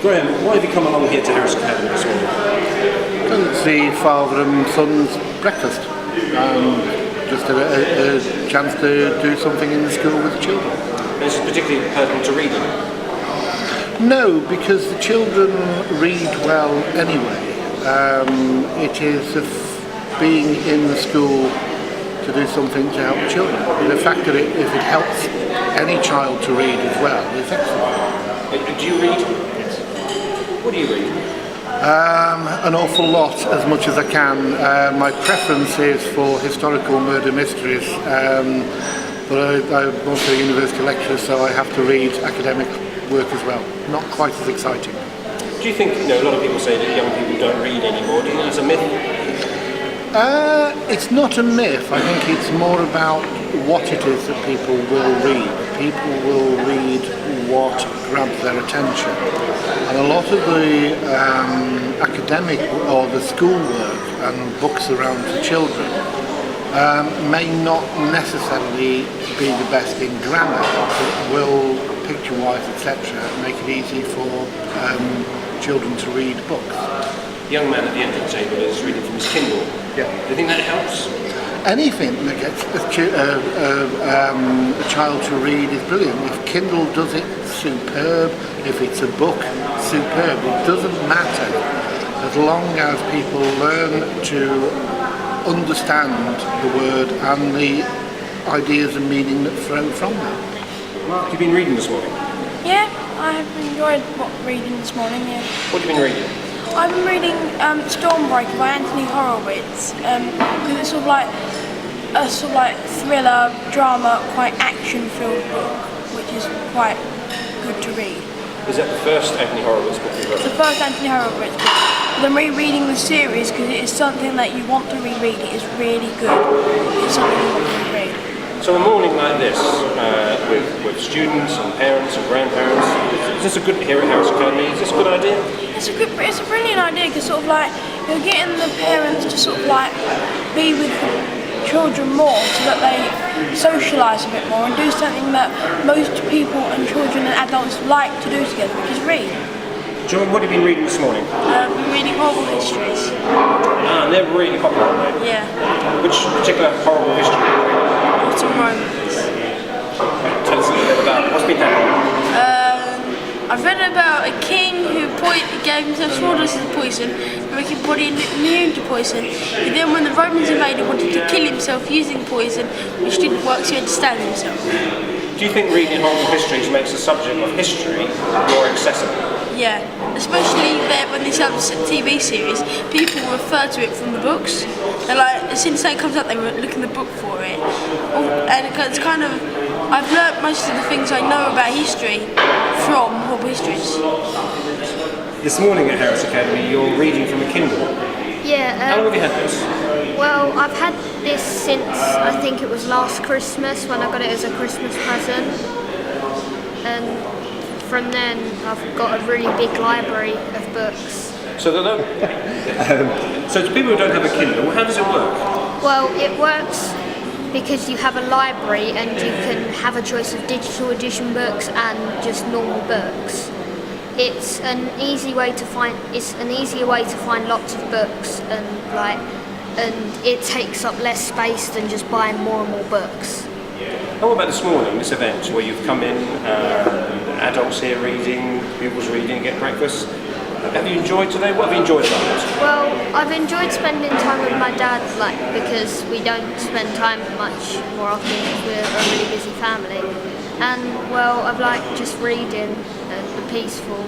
Graham, why have you come along here to Harris Academy this morning? It's the father and son's breakfast. Just a chance to do something in the school with the children. And this is particularly pertinent to reading? No, because the children read well anyway. It is being in the school to do something to help the children. The fact that if it helps any child to read as well is excellent. Do you read? Yes. What do you read? An awful lot, as much as I can. My preference is for historical murder mysteries, but I'm also a university lecturer, so I have to read academic work as well. Not quite as exciting. Do you think, a lot of people say that young people don't read anymore? Do you think that's a myth? It's not a myth. I think it's more about what it is that people will read. People will read what grabs their attention. And a lot of the academic or the schoolwork and books around for children may not necessarily be the best in grammar, but will, picture-wise, etc., make it easy for children to read books. The young man at the end of the table is reading from his Kindle. Yeah. Do you think that helps? Anything that gets a child to read is brilliant. If Kindle does it, superb. If it's a book, superb. It doesn't matter as long as people learn to understand the word and the ideas and meaning that flow from them. Mark, you've been reading this morning? Yeah, I have enjoyed reading this morning, yeah. What have you been reading? I've been reading Stormbreaker by Anthony Horowitz, because it's sort of like thriller, drama, quite action-filled book, which is quite good to read. Is that the first Anthony Horowitz book you've read? It's the first Anthony Horowitz book. But I'm rereading the series because it is something that you want to reread. It is really good. It's something you want to reread. So a morning like this, with students and parents and grandparents, is this a good, here at Harris Academy, is this a good idea? It's a brilliant idea because sort of like you're getting the parents to sort of like be with the children more so that they socialise a bit more and do something that most people and children and adults like to do together, which is read. John, what have you been reading this morning? Reading horrible histories. Ah, they're really popular, aren't they? Yeah. Which particular horrible history? Some Romans. Tell us a little bit about what's been happening. I've read about a king who gave himself sawdust as poison to make his body immune to poison. And then when the Romans invaded, wanted to kill himself using poison, which didn't work, so he had to stab himself. Do you think reading horrible histories makes the subject of history more accessible? Yeah, especially when they have a TV series, people refer to it from the books. They're like, as soon as something comes up, they look in the book for it. And it's kind of, I've learnt most of the things I know about history from horrible histories. This morning at Harris Academy, you're reading from a Kindle. Yeah. How long have you had this? Well, I've had this since I think it was last Christmas when I got it as a Christmas present, and from then I've got a really big library of books. So to people who don't have a Kindle, how does it work? Well, it works because you have a library and you can have a choice of digital edition books and just normal books. It's an easier way to find lots of books, and it takes up less space than just buying more and more books. What about this morning, this event where you've come in, adults here reading, pupils reading, get breakfast? Have you enjoyed today? What have you enjoyed about it? Well, I've enjoyed spending time with my dad, because we don't spend time much more often because we're a really busy family. And well, I've liked just reading the peaceful